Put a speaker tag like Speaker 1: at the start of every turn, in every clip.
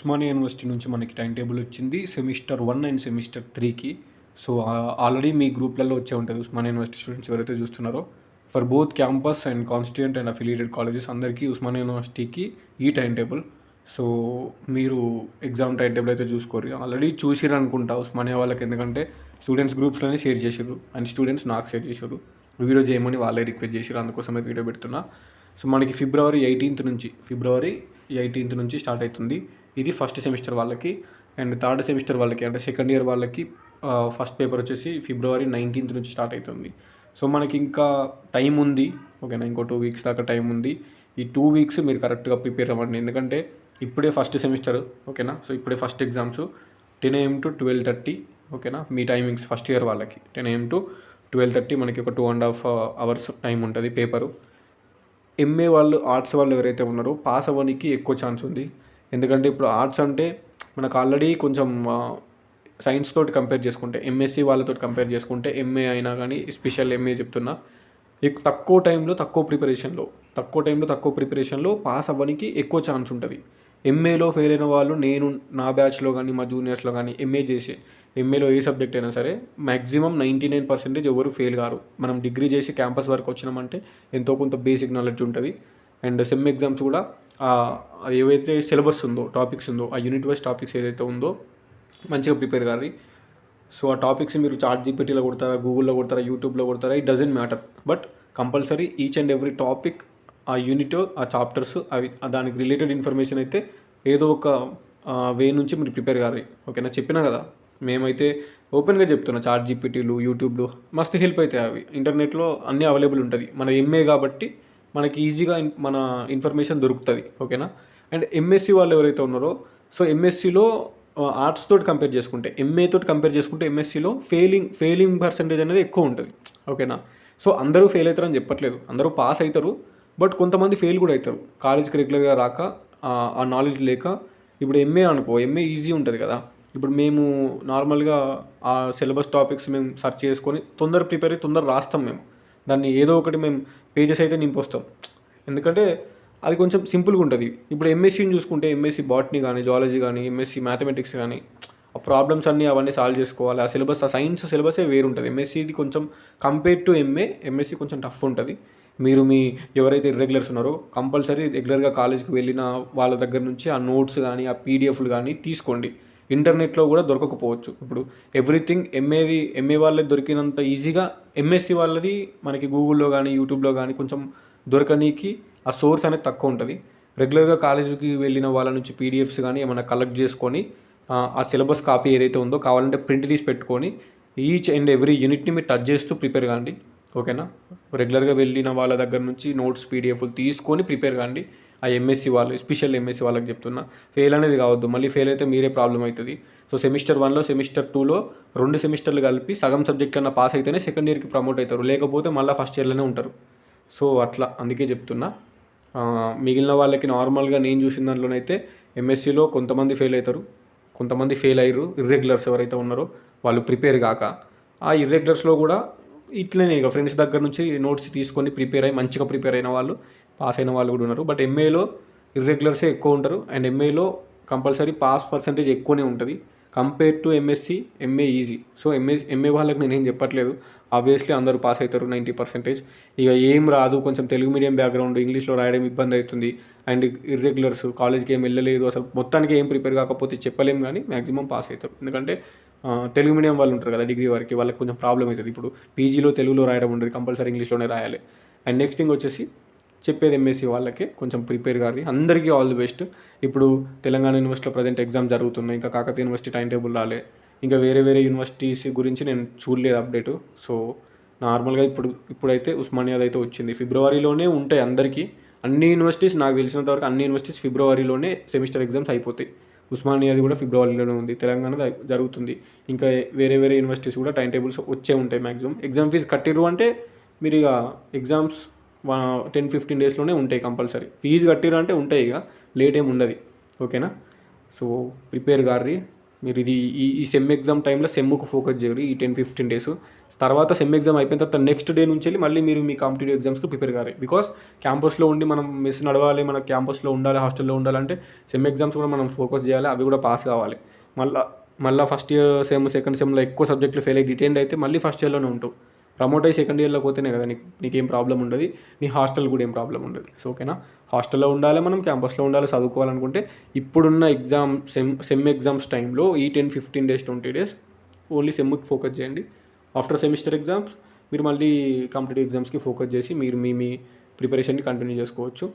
Speaker 1: Osmania university నుంచి మనకి time table వచ్చింది సెమిస్టర్ 1 అండ్ సెమిస్టర్ 3కి. సో ఆల్రెడీ మీ గ్రూప్లలో వచ్చే ఉంటుంది ఉస్మానియా యూనివర్సిటీ స్టూడెంట్స్ ఎవరైతే చూస్తున్నారో. For both campus and constituent and affiliated colleges అందరికీ ఉస్మానియా యూనివర్సిటీకి ఈ టైం టేబుల్. సో మీరు ఎగ్జామ్ టైం టేబుల్ అయితే చూసుకోరు, ఆల్రెడీ చూసిరు అనుకుంటా ఉస్మానియా వాళ్ళకి, ఎందుకంటే స్టూడెంట్స్ గ్రూప్స్లోనే షేర్ చేసారు అండ్ స్టూడెంట్స్ నాకు షేర్ చేశారు, వీడియో చేయమని వాళ్ళే రిక్వెస్ట్ చేసారు, అందుకోసమే వీడియో పెడుతున్నా. సో మనకి ఫిబ్రవరి 18th నుంచి స్టార్ట్ అవుతుంది. ఇది ఫస్ట్ సెమిస్టర్ వాళ్ళకి. అండ్ థర్డ్ సెమిస్టర్ వాళ్ళకి అంటే సెకండ్ ఇయర్ వాళ్ళకి ఫస్ట్ పేపర్ వచ్చేసి ఫిబ్రవరి 19th నుంచి స్టార్ట్ అవుతుంది. సో మనకి ఇంకా టైం ఉంది, ఓకేనా, ఇంకో 2 weeks దాకా టైం ఉంది. ఈ 2 weeks మీరు కరెక్ట్గా ప్రిపేర్ అవ్వండి, ఎందుకంటే ఇప్పుడే ఫస్ట్ సెమిస్టర్, ఓకేనా. సో ఇప్పుడే ఫస్ట్ ఎగ్జామ్స్ 10 AM to 12:30, ఓకేనా. మీ టైమింగ్స్ ఫస్ట్ ఇయర్ వాళ్ళకి 10 AM to 12:30 మనకి ఒక 2.5 hours టైం ఉంటుంది పేపరు. ఎంఏ వాళ్ళు, ఆర్ట్స్ వాళ్ళు ఎవరైతే ఉన్నారో పాస్ అవ్వడానికి ఎక్కువ ఛాన్స్ ఉంది, ఎందుకంటే ఇప్పుడు ఆర్ట్స్ అంటే మనకు ఆల్రెడీ కొంచెం సైన్స్ తోటి కంపేర్ చేసుకుంటే, ఎంఎస్సి వాళ్ళతో కంపేర్ చేసుకుంటే, ఎంఏ అయినా కానీ స్పెషల్ ఎంఏ చెప్తున్నా, తక్కువ టైంలో తక్కువ ప్రిపరేషన్లో పాస్ అవ్వడానికి ఎక్కువ ఛాన్స్ ఉంటుంది. ఎంఏలో ఫెయిల్ అయిన వాళ్ళు, నేను నా బ్యాచ్లో కానీ మా జూనియర్స్లో కానీ ఎంఏలో ఏ సబ్జెక్ట్ అయినా సరే మ్యాక్సిమం 99% ఎవరు ఫెయిల్ కారు. మనం డిగ్రీ చేసి క్యాంపస్ వరకు వచ్చినామంటే ఎంతో కొంత బేసిక్ నాలెడ్జ్ ఉంటుంది. అండ్ సెమ్ ఎగ్జామ్స్ కూడా ఏవైతే సిలబస్ ఉందో, టాపిక్స్ ఉందో, ఆ యూనిట్ వైజ్ టాపిక్స్ ఏదైతే ఉందో మంచిగా ప్రిపేర్ కారు. సో ఆ టాపిక్స్ మీరు ChatGPTలో కొడతారా, గూగుల్లో కొడతారా, యూట్యూబ్లో కొడతారా, it doesn't matter, but compulsory each and every topic, ఆ యూనిట్, ఆ చాప్టర్స్, అవి దానికి రిలేటెడ్ ఇన్ఫర్మేషన్ అయితే ఏదో ఒక వే నుంచి మీరు ప్రిపేర్ కారు, ఓకేనా. చెప్పినా కదా, మేమైతే ఓపెన్గా చెప్తున్నా, ChatGPTలు, యూట్యూబ్లు మస్తు హెల్ప్ అవుతాయి. అవి ఇంటర్నెట్లో అన్నీ అవైలబుల్ ఉంటుంది. మన ఎంఏ కాబట్టి మనకి ఈజీగా మన ఇన్ఫర్మేషన్ దొరుకుతుంది, ఓకేనా. అండ్ ఎంఎస్సి వాళ్ళు ఎవరైతే ఉన్నారో, సో ఎంఎస్సిలో ఆర్ట్స్ తోటి కంపేర్ చేసుకుంటే, ఎంఏ తోటి కంపేర్ చేసుకుంటే ఎంఎస్సిలో ఫెయిలింగ్ పర్సంటేజ్ అనేది ఎక్కువ ఉంటుంది, ఓకేనా. సో అందరూ ఫెయిల్ అవుతారని చెప్పట్లేదు, అందరూ పాస్ అవుతారు, బట్ కొంతమంది ఫెయిల్ కూడా అవుతారు, కాలేజ్కి రెగ్యులర్గా రాక, ఆ నాలెడ్జ్ లేక. ఇప్పుడు ఎంఏ అనుకో, ఎంఏ ఈజీ ఉంటుంది కదా. ఇప్పుడు మేము నార్మల్గా ఆ సిలబస్ టాపిక్స్ మేము సెర్చ్ చేసుకొని తొందర ప్రిపేర్ అయ్యి తొందర రాస్తాం. మేము దాన్ని ఏదో ఒకటి మేము పేజెస్ అయితే నింపొస్తాం, ఎందుకంటే అది కొంచెం సింపుల్గా ఉంటుంది. ఇప్పుడు ఎంఎస్సీని చూసుకుంటే, ఎంఎస్సీ బాటనీ కానీ, జువాలజీ కానీ, ఎంఎస్సీ మ్యాథమెటిక్స్ కానీ, ఆ ప్రాబ్లమ్స్ అన్నీ అవన్నీ సాల్వ్ చేసుకోవాలి. ఆ సిలబస్, ఆ సైన్స్ సిలబసే వేరు ఉంటుంది. ఎంఎస్సీది కొంచెం కంపేర్ టు ఎంఎస్సీ కొంచెం టఫ్ ఉంటుంది. మీరు ఎవరైతే ఇర్రెగ్యులర్స్ ఉన్నారో కంపల్సరీ రెగ్యులర్గా కాలేజ్కి వెళ్ళిన వాళ్ళ దగ్గర నుంచి ఆ నోట్స్ కానీ, ఆ పీడిఎఫ్లు కానీ తీసుకోండి. ఇంటర్నెట్లో కూడా దొరకకపోవచ్చు. ఇప్పుడు ఎవ్రీథింగ్ ఎంఏ వాళ్ళది దొరికినంత ఈజీగా ఎంఎస్సి వాళ్ళది మనకి గూగుల్లో కానీ, యూట్యూబ్లో కానీ కొంచెం దొరకనీకి ఆ సోర్స్ అనేది తక్కువ ఉంటుంది. రెగ్యులర్గా కాలేజీకి వెళ్ళిన వాళ్ళ నుంచి పీడిఎఫ్స్ కానీ ఏమైనా కలెక్ట్ చేసుకొని, ఆ సిలబస్ కాపీ ఏదైతే ఉందో కావాలంటే ప్రింట్ తీసి పెట్టుకొని, ఈచ్ అండ్ ఎవ్రీ యూనిట్ని మీరు టచ్ చేస్తూ ప్రిపేర్ కాండి, ఓకేనా. రెగ్యులర్గా వెళ్ళిన వాళ్ళ దగ్గర నుంచి నోట్స్, పీడిఎఫ్లు తీసుకొని ప్రిపేర్ కాండి. ఆ ఎంఎస్సి వాళ్ళు, స్పెషల్ ఎంఎస్సి వాళ్ళకి చెప్తున్నా, ఫెయిల్ అనేది కావద్దు. మళ్ళీ ఫెయిల్ అయితే మీరే ప్రాబ్లం అవుతుంది. సో సెమిస్టర్ 1లో, సెమిస్టర్ 2లో 2 సెమిస్టర్లు కలిపి సగం సబ్జెక్ట్ కన్నా పాస్ అయితేనే సెకండ్ ఇయర్కి ప్రమోట్ అవుతారు, లేకపోతే మళ్ళీ ఫస్ట్ ఇయర్లోనే ఉంటారు. సో అట్లా, అందుకే చెప్తున్నా. మిగిలిన వాళ్ళకి నార్మల్గా నేను చూసిన దాంట్లోనైతే ఎంఎస్సిలో కొంతమంది ఫెయిల్ అవుతారు, కొంతమంది ఫెయిల్ అయ్యారు. ఇర్రెగ్యులర్స్ ఎవరైతే ఉన్నారో వాళ్ళు ప్రిపేర్ కాక, ఆ ఇర్రెగ్యులర్స్లో కూడా ఇట్లనే ఇక ఫ్రెండ్స్ దగ్గర నుంచి నోట్స్ తీసుకొని ప్రిపేర్ అయ్యి మంచిగా ప్రిపేర్ అయిన వాళ్ళు, పాస్ అయిన వాళ్ళు కూడా ఉన్నారు. బట్ ఎంఏలో ఇర్రెగ్యులర్సే ఎక్కువ ఉంటారు, అండ్ ఎంఏలో కంపల్సరీ పాస్ పర్సంటేజ్ ఎక్కువనే ఉంటుంది compare to MSc. MA easy. So MA వాళ్ళకి నేనేం చెప్పట్లేదు, ఆబ్వియస్లీ అందరూ పాస్ అవుతారు 90%. ఇక ఏం రాదు, కొంచెం తెలుగు మీడియం బ్యాక్గ్రౌండ్, ఇంగ్లీష్లో రాయడం ఇబ్బంది అవుతుంది, అండ్ ఇర్రెగ్యులర్స్, కాలేజ్కి ఏం వెళ్ళలేదు, అసలు మొత్తానికి ఏం ప్రిపేర్ కాకపోతే చెప్పలేం, కానీ మ్యాక్సిమం పాస్ అవుతారు. ఎందుకంటే తెలుగు మీడియం వాళ్ళు ఉంటారు కదా, డిగ్రీ వరకు, వాళ్ళకి కొంచెం ప్రాబ్లం అవుతుంది. ఇప్పుడు పీజీలో తెలుగులో రాయడం ఉండదు, కంపల్సరీ ఇంగ్లీష్లోనే రాయాలి. అండ్ నెక్స్ట్ థింగ్ వచ్చేసి చెప్పేది ఎంఎస్సి వాళ్ళకి కొంచెం ప్రిపేర్ కాదు. అందరికీ ఆల్ ది బెస్ట్. ఇప్పుడు తెలంగాణ యూనివర్సిటీలో ప్రజెంట్ ఎగ్జామ్ జరుగుతున్నాయి, ఇంకా కాకతీయ యూనివర్సిటీ టైం టేబుల్ రాలే, ఇంకా వేరే యూనివర్సిటీస్ గురించి నేను చూడలేదు అప్డేటు. సో నార్మల్గా ఇప్పుడైతే ఉస్మానియాది అయితే వచ్చింది, ఫిబ్రవరిలోనే ఉంటాయి అందరికీ. అన్ని యూనివర్సిటీస్, నాకు తెలిసినంత వరకు అన్ని యూనివర్సిటీస్ ఫిబ్రవరిలోనే సెమిస్టర్ ఎగ్జామ్స్ అయిపోతాయి. ఉస్మానియాది కూడా ఫిబ్రవరిలోనే ఉంది, తెలంగాణది జరుగుతుంది. ఇంకా వేరే యూనివర్సిటీస్ కూడా టైం టేబుల్స్ వచ్చే ఉంటాయి మ్యాక్సిమం. ఎగ్జామ్ ఫీజు కట్టిర్రు అంటే మీరు ఇక ఎగ్జామ్స్ 10-15 డేస్లోనే ఉంటాయి కంపల్సరీ. ఫీజు కట్టిర్రు అంటే ఉంటాయి, ఇక లేట్ ఏమి ఉండదు, ఓకేనా. సో ప్రిపేర్ గారి మీరు ఇది ఈ సెమ్ ఎగ్జామ్ టైంలో సెమ్కు ఫోకస్ చేయరు ఈ 10-15 డేస్. తర్వాత సెమ్ ఎగ్జామ్ అయిపోయిన తర్వాత నెక్స్ట్ డే నుంచి వెళ్ళి మళ్ళీ మీరు మీ కాంపిటేటివ్ ఎగ్జామ్స్కి ప్రిపేర్ కావాలి. బికాస్ క్యాంపస్లో ఉండి మనం మెస్ నడవాలి, మన క్యాంపస్లో ఉండాలి, హాస్టల్లో ఉండాలంటే సెమ్ ఎగ్జామ్స్ కూడా మనం ఫోకస్ చేయాలి, అవి కూడా పాస్ కావాలి. మళ్ళీ ఫస్ట్ ఇయర్ సెమ్ సెకండ్ సెమ్లో ఎక్కువ సబ్జెక్టులు ఫెయిల్ అయ్యి డిటైన్ అయితే మళ్ళీ ఫస్ట్ ఇయర్లోనే ఉంటావు. ప్రమోట్ అయ్యి సెకండ్ ఇయర్లో పోతేనే కదా నీకేం ప్రాబ్లం ఉండదు, నీ హాస్టల్ కూడా ఏం ప్రాబ్లం ఉండదు. సో ఓకేనా, హాస్టల్లో ఉండాలి, మనం క్యాంపస్లో ఉండాలి, చదువుకోవాలనుకుంటే ఇప్పుడున్న సెమ్ ఎగ్జామ్స్ టైంలో ఈ 10-15 డేస్ 20 డేస్ ఓన్లీ సెమ్కి ఫోకస్ చేయండి. ఆఫ్టర్ సెమిస్టర్ ఎగ్జామ్స్ మీరు మళ్ళీ కాంపిటేటివ్ ఎగ్జామ్స్కి ఫోకస్ చేసి మీరు మీ ప్రిపరేషన్ని కంటిన్యూ చేసుకోవచ్చు.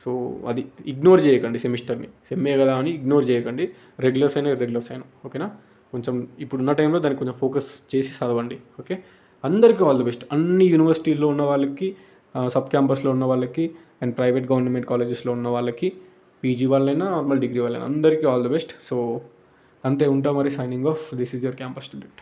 Speaker 1: సో అది ఇగ్నోర్ చేయకండి సెమిస్టర్ని, సెమ్మే కదా అని ఇగ్నోర్ చేయకండి. రెగ్యులర్స్ అయినా ఓకేనా. కొంచెం ఇప్పుడున్న టైంలో దానికి కొంచెం ఫోకస్ చేసి చదవండి. ఓకే, అందరికీ ఆల్ ది బెస్ట్. అన్ని యూనివర్సిటీల్లో ఉన్న వాళ్ళకి, సబ్ క్యాంపస్లో ఉన్న వాళ్ళకి, అండ్ ప్రైవేట్ గవర్నమెంట్ కాలేజెస్లో ఉన్న వాళ్ళకి, పీజీ వాళ్ళైనా నార్మల్ డిగ్రీ వాళ్ళైనా అందరికీ ఆల్ ది బెస్ట్. సో అంతే, ఉంటా మరి. Signing off. This is your campus student.